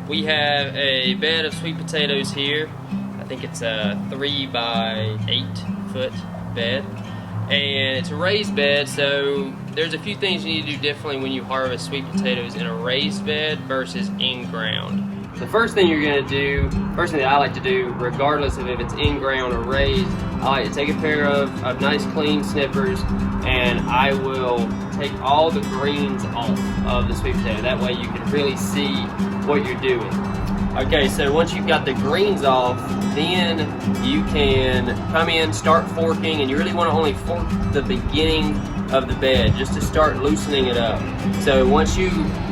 we have a bed of sweet potatoes here. I think it's a 3 by 8 foot bed, and it's a raised bed, so there's a few things you need to do differently when you harvest sweet potatoes in a raised bed versus in ground. The first thing you're gonna do, first thing that I like to do, regardless of if it's in ground or raised, I like to take a pair of nice clean snippers, and I will take all the greens off of the sweet potato. That way you can really see what you're doing. Okay, so once you've got the greens off, then you can come in, start forking, and you really want to only fork the beginning of the bed just to start loosening it up. So once you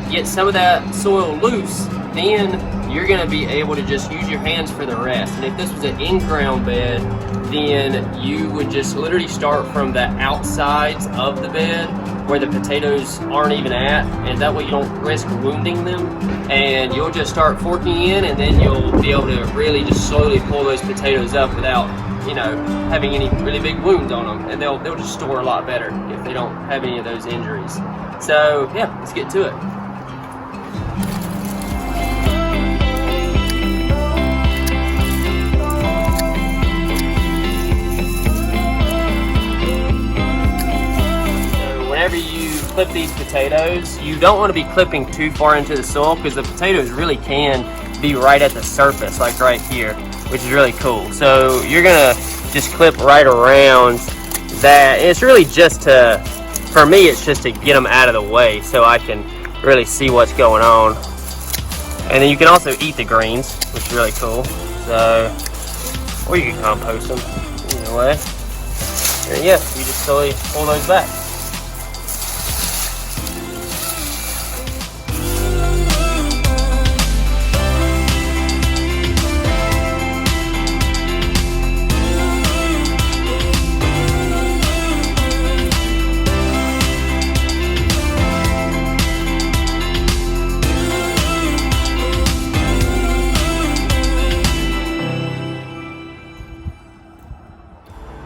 get some of that soil loose, then you're going to be able to just use your hands for the rest. And if this was an in-ground bed, then you would just literally start from the outsides of the bed where the potatoes aren't even at, and that way you don't risk wounding them, and you'll just start forking in, and then you'll be able to really just slowly pull those potatoes up without, you know, having any really big wounds on them, and they'll just store a lot better if they don't have any of those injuries. So yeah, let's get to it. Whenever you clip these potatoes, you don't want to be clipping too far into the soil, because the potatoes really can be right at the surface, like right here, which is really cool. So you're gonna just clip right around that. It's really just to, for me, it's just to get them out of the way so I can really see what's going on. And then you can also eat the greens, which is really cool. So, or you can compost them, either way. And yeah, you just slowly pull those back.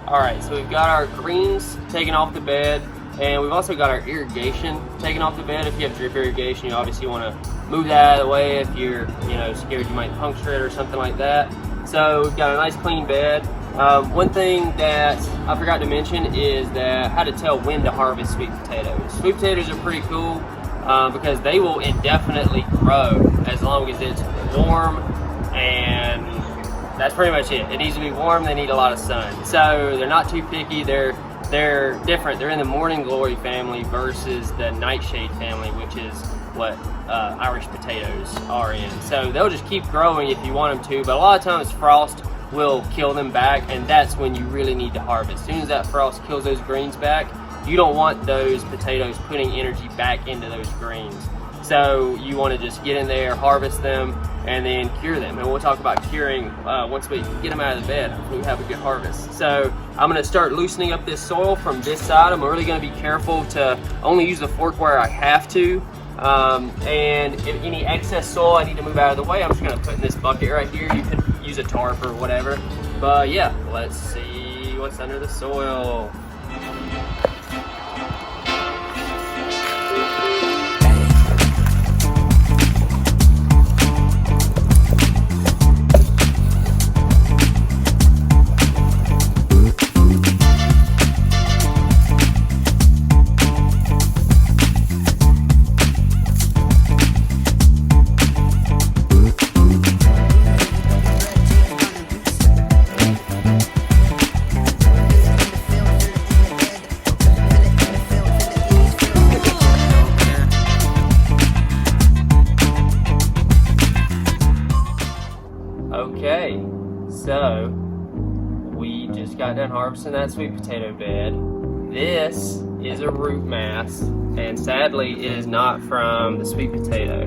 Alright, so we've got our greens taken off the bed, and we've also got our irrigation taken off the bed. If you have drip irrigation, you obviously want to move that out of the way if you're, scared you might puncture it or something like that. So we've got a nice clean bed. One thing that I forgot to mention is that how to tell when to harvest sweet potatoes. Sweet potatoes are pretty cool because they will indefinitely grow as long as it's warm, and that's pretty much it. It needs to be warm, they need a lot of sun. So they're not too picky, they're different. They're in the morning glory family versus the nightshade family, which is what Irish potatoes are in. So they'll just keep growing if you want them to, but a lot of times frost will kill them back, and that's when you really need to harvest. As soon as that frost kills those greens back, you don't want those potatoes putting energy back into those greens. So you want to just get in there, harvest them, and then cure them. And we'll talk about curing once we get them out of the bed. Hopefully we have a good harvest. So I'm going to start loosening up this soil from this side. I'm really going to be careful to only use the fork where I have to. And if any excess soil I need to move out of the way, I'm just going to put in this bucket right here. You could use a tarp or whatever. But yeah, let's see what's under the soil. Okay, so we just got done harvesting that sweet potato bed. This is a root mass, and sadly it is not from the sweet potato.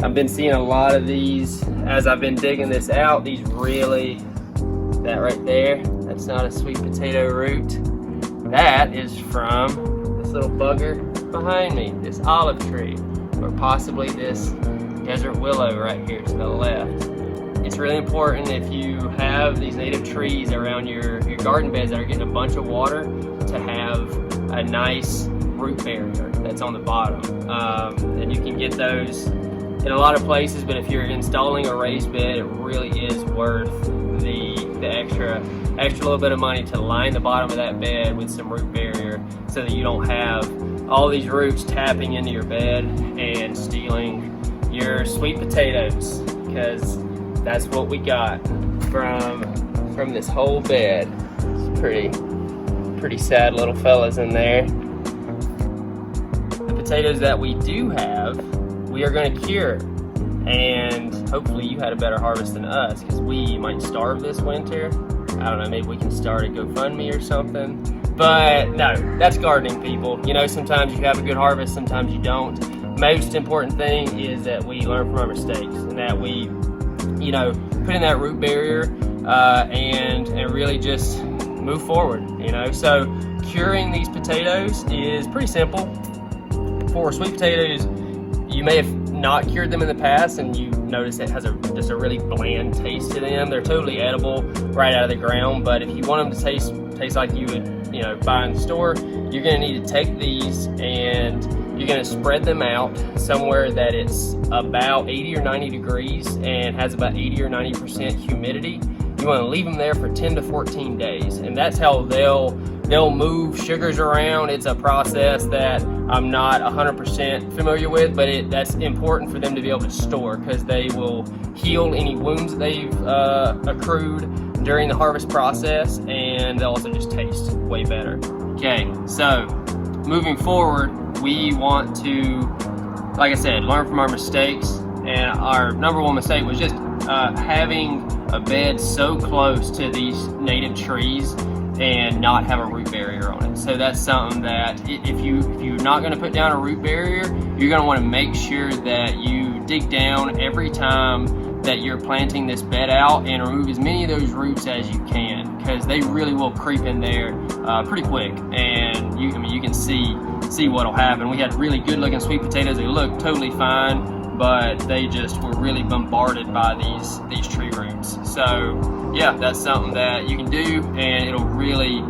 I've been seeing a lot of these as I've been digging this out. These really, that right there, that's not a sweet potato root. That is from this little bugger behind me, this olive tree, or possibly this desert willow right here to the left. It's really important if you have these native trees around your garden beds that are getting a bunch of water to have a nice root barrier that's on the bottom. And you can get those in a lot of places, but if you're installing a raised bed, it really is worth the extra little bit of money to line the bottom of that bed with some root barrier, so that you don't have all these roots tapping into your bed and stealing your sweet potatoes, because that's what we got from this whole bed. It's pretty sad little fellas in there. The potatoes that we do have, we are going to cure, and hopefully you had a better harvest than us, because we might starve this winter. I don't know, maybe we can start a GoFundMe or something. But no, that's gardening, people. You know, sometimes you have a good harvest, sometimes you don't. Most important thing is that we learn from our mistakes, and that we, you know, put in that root barrier and really just move forward, you know. So curing these potatoes is pretty simple. For sweet potatoes, you may have not cured them in the past and you notice it has just a really bland taste to them. They're totally edible right out of the ground, but if you want them to taste like you would, you know, buy in the store, you're going to need to take these and you're going to spread them out somewhere that it's about 80 or 90 degrees and has about 80 or 90% humidity. You want to leave them there for 10 to 14 days, and that's how they'll move sugars around. It's a process that I'm not 100% familiar with, but that's important for them to be able to store, because they will heal any wounds that they've accrued during the harvest process, and they'll also just taste way better. Okay, so moving forward, we want to, like I said, learn from our mistakes, and our number one mistake was just having a bed so close to these native trees and not have a root barrier on it. So that's something that if you're not going to put down a root barrier, you're going to want to make sure that you dig down every time that you're planting this bed out and remove as many of those roots as you can, because they really will creep in there pretty quick, and you can see what'll happen. We had really good looking sweet potatoes. They looked totally fine, but they just were really bombarded by these tree roots. So yeah, that's something that you can do, and it'll really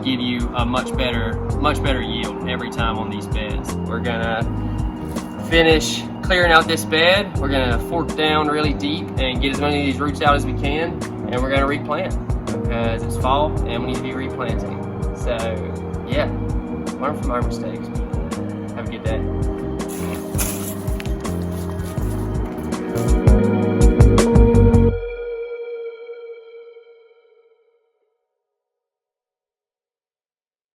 give you a much better yield every time on these beds. We're gonna finish clearing out this bed. We're gonna fork down really deep and get as many of these roots out as we can, and we're gonna replant, because it's fall and we need to be replanting. So yeah, learn from our mistakes. Have a good day.